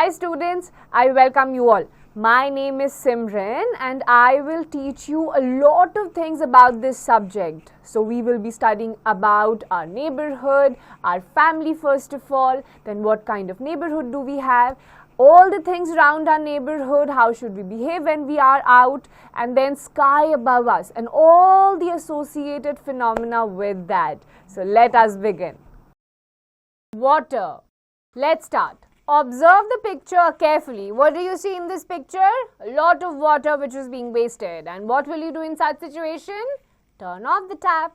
Hi students, I welcome you all. My name is Simran and I will teach you a lot of things about this subject. So we will be studying about our neighborhood, our family first of all, then what kind of neighborhood do we have, all the things around our neighborhood, how should we behave when we are out, and then sky above us and all the associated phenomena with that. So let us begin. Water. Let's start. Observe the picture carefully. What do you see in this picture? A lot of water which is being wasted. And what will you do in such situation? Turn off the tap.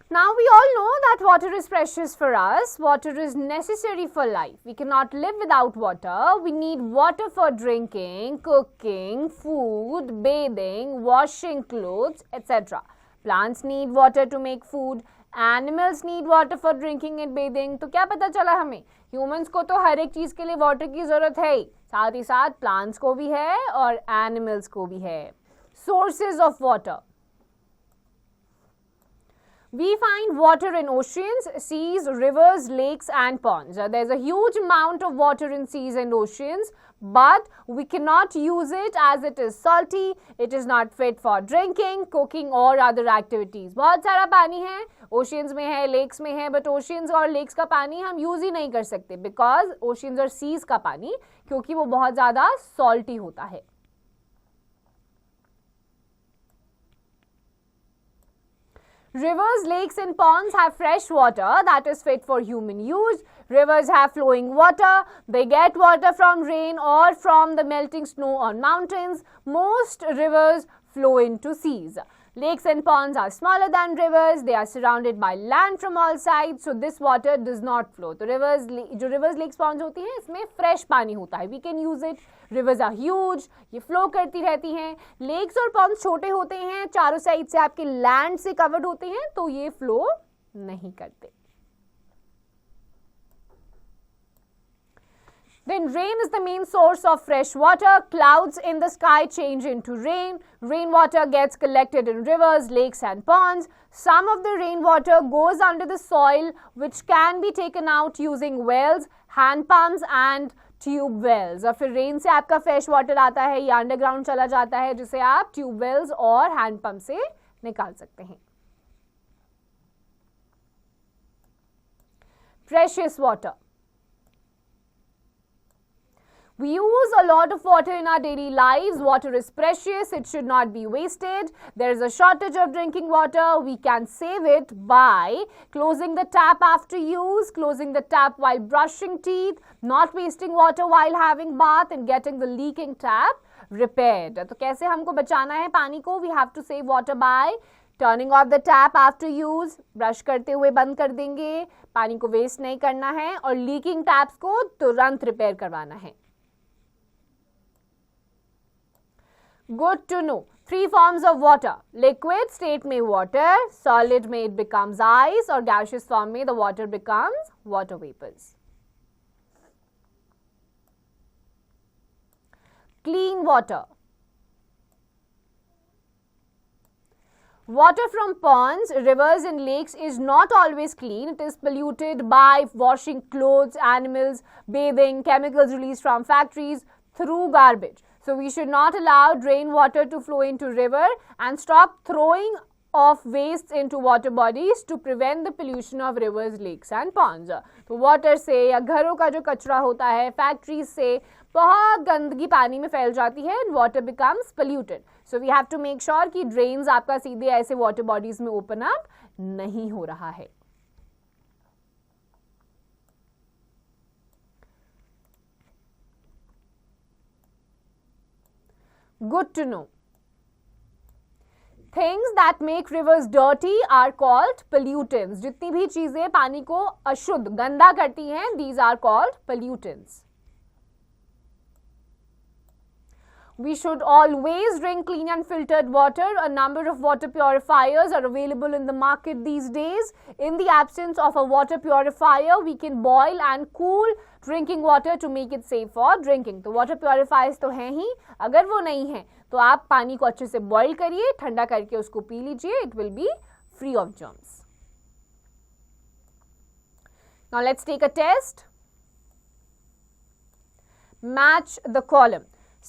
Now we all know that water is precious for us. Water is necessary for life. We cannot live without water. We need water for drinking, cooking, food, bathing, washing clothes, etc. Plants need water to make food. Animals need water for drinking and bathing. तो क्या पता चला हमें? Humans को तो हर एक चीज के लिए water की जरूरत है ही, साथ ही साथ plants को भी है और animals को भी है. Sources of water. We find water in oceans, seas, rivers, lakes and ponds. There's a huge amount of water in seas and oceans, but we cannot use it as it is salty, it is not fit for drinking, cooking or other activities. बहुत सारा पानी है, oceans में है, lakes में है, but oceans और lakes का पानी हम use ही नहीं कर सकते because oceans और seas का पानी क्योंकि वो बहुत ज़्यादा salty होता है. Rivers, lakes and ponds have fresh water that is fit for human use. Rivers have flowing water. They get water from rain or from the melting snow on mountains. Most rivers flow into seas. Lakes and ponds are smaller than rivers. They are surrounded by land from all sides. So this water does not flow. तो rivers, lakes, ponds होती हैं, इसमें fresh पानी होता है. We can use it. Rivers are huge. ये flow करती रहती हैं. Lakes और ponds छोटे होते हैं. चारों साइड से आपके land से covered होते हैं, तो ये flow नहीं करते. Then rain is the main source of fresh water. Clouds in the sky change into rain. Rainwater gets collected in rivers, lakes and ponds. Some of the rainwater goes under the soil which can be taken out using wells, hand pumps and tube wells. और फिर rain से आपका fresh water आता है या underground चला जाता है जिसे आप ट्यूब वेल्स और हैंड पंप से निकाल सकते हैं. Precious water. We use a lot of water in our daily lives. Water is precious. It should not be wasted. There is a shortage of drinking water. We can save it by closing the tap after use, closing the tap while brushing teeth, not wasting water while having bath and getting the leaking tap repaired. तो कैसे हमको बचाना है पानी को? We have to save water by turning off the tap after use, brush करते हुए बंद कर देंगे, पानी को वेस्ट नहीं करना है और लीकिंग टैप्स को तुरंत रिपेयर करवाना है. Good to know. 3 forms of water. Liquid state में water, solid में it becomes ice और gaseous form में the water becomes water vapors. Clean water. Water from ponds, rivers and lakes is not always clean. It is polluted by washing clothes, animals, bathing, chemicals released from factories through garbage. So we should not allow drain water to flow into river and stop throwing of wastes into water bodies to prevent the pollution of rivers, lakes and ponds. तो water से या घरों का जो कचरा होता है factories से बहुत गंदगी पानी में फैल जाती है and water becomes polluted. So we have to make sure कि drains आपका सीधे ऐसे water bodies में open up नहीं हो रहा है. Good to know. Things that make rivers dirty are called pollutants. जितनी भी चीजें पानी को अशुद्ध गंदा करती हैं, these are called pollutants. We should always drink clean and filtered water. A number of water purifiers are available in the market these days. In the absence of a water purifier, we can boil and cool drinking water to make it safe for drinking. तो water purifiers तो हैं ही, अगर वो नहीं है तो आप पानी को अच्छे से boil करिए, ठंडा करके उसको पी लीजिए. It will be free of germs. Now let's take a test. Match the column.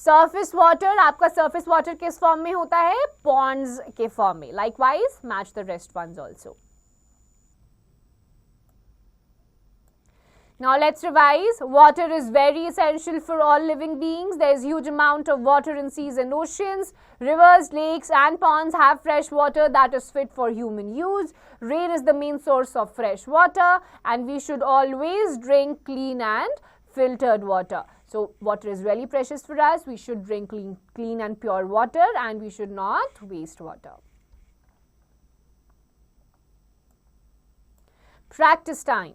Surface water, आपका सरफेस वाटर किस फॉर्म में होता है? पॉन्ड्स के फॉर्म में. Likewise match the rest once also. Now let's revise. Water is very essential for all living beings. There is huge amount of water in seas and oceans. Rivers, lakes and ponds have fresh water that is fit for human use. Rain is the main source of fresh water and we should always drink clean and filtered water. So water is really precious for us. We should drink clean and pure water and we should not waste water. Practice time.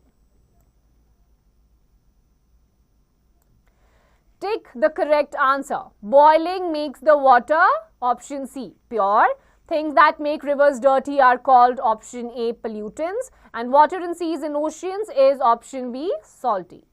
Tick the correct answer. Boiling makes the water, option C, pure. Things that make rivers dirty are called, option A, pollutants. And water in seas and oceans is option B, salty.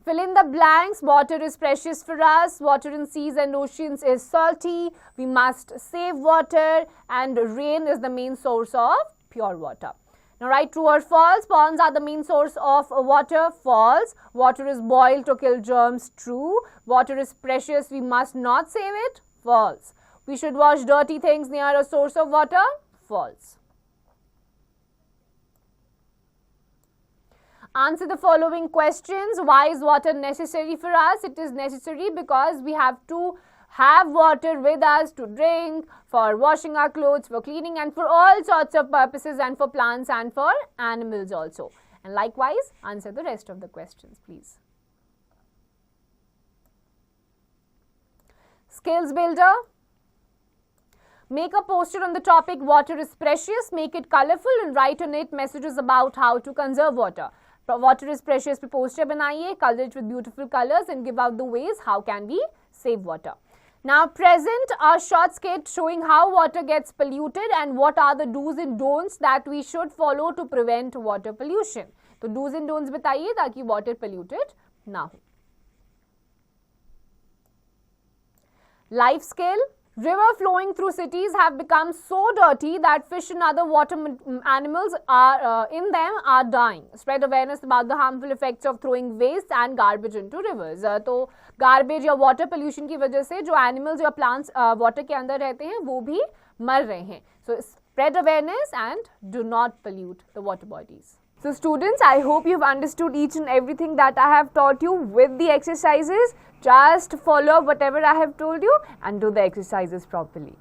Fill in the blanks. Water is precious for us. Water in seas and oceans is salty. We must save water and rain is the main source of pure water. Now write true or false. Ponds are the main source of water. False. Water is boiled to kill germs. True. Water is precious. We must not save it. False. We should wash dirty things near a source of water. False. Answer the following questions. Why is water necessary for us? It is necessary because we have to have water with us to drink, for washing our clothes, for cleaning and for all sorts of purposes and for plants and for animals also. And likewise, answer the rest of the questions, please. Skills builder. Make a poster on the topic water is precious, make it colorful and write on it messages about how to conserve water. Water is precious पे poster बनाइए, color it with beautiful colors and give out the ways how can we save water. Now present a short skit showing how water gets polluted and what are the do's and don'ts that we should follow to prevent water pollution. तो do's and don'ts बताइए ताकि water polluted ना हो. Life skill. River flowing through cities have become so dirty that fish and other water animals in them are dying. Spread awareness about the harmful effects of throwing waste and garbage into rivers. तो garbage या water pollution की वजह से जो animals या plants water के अंदर रहते हैं वो भी मर रहे हैं. So spread awareness and do not pollute the water bodies. So students, I hope you've understood each and everything that I have taught you with the exercises. Just follow whatever I have told you and do the exercises properly.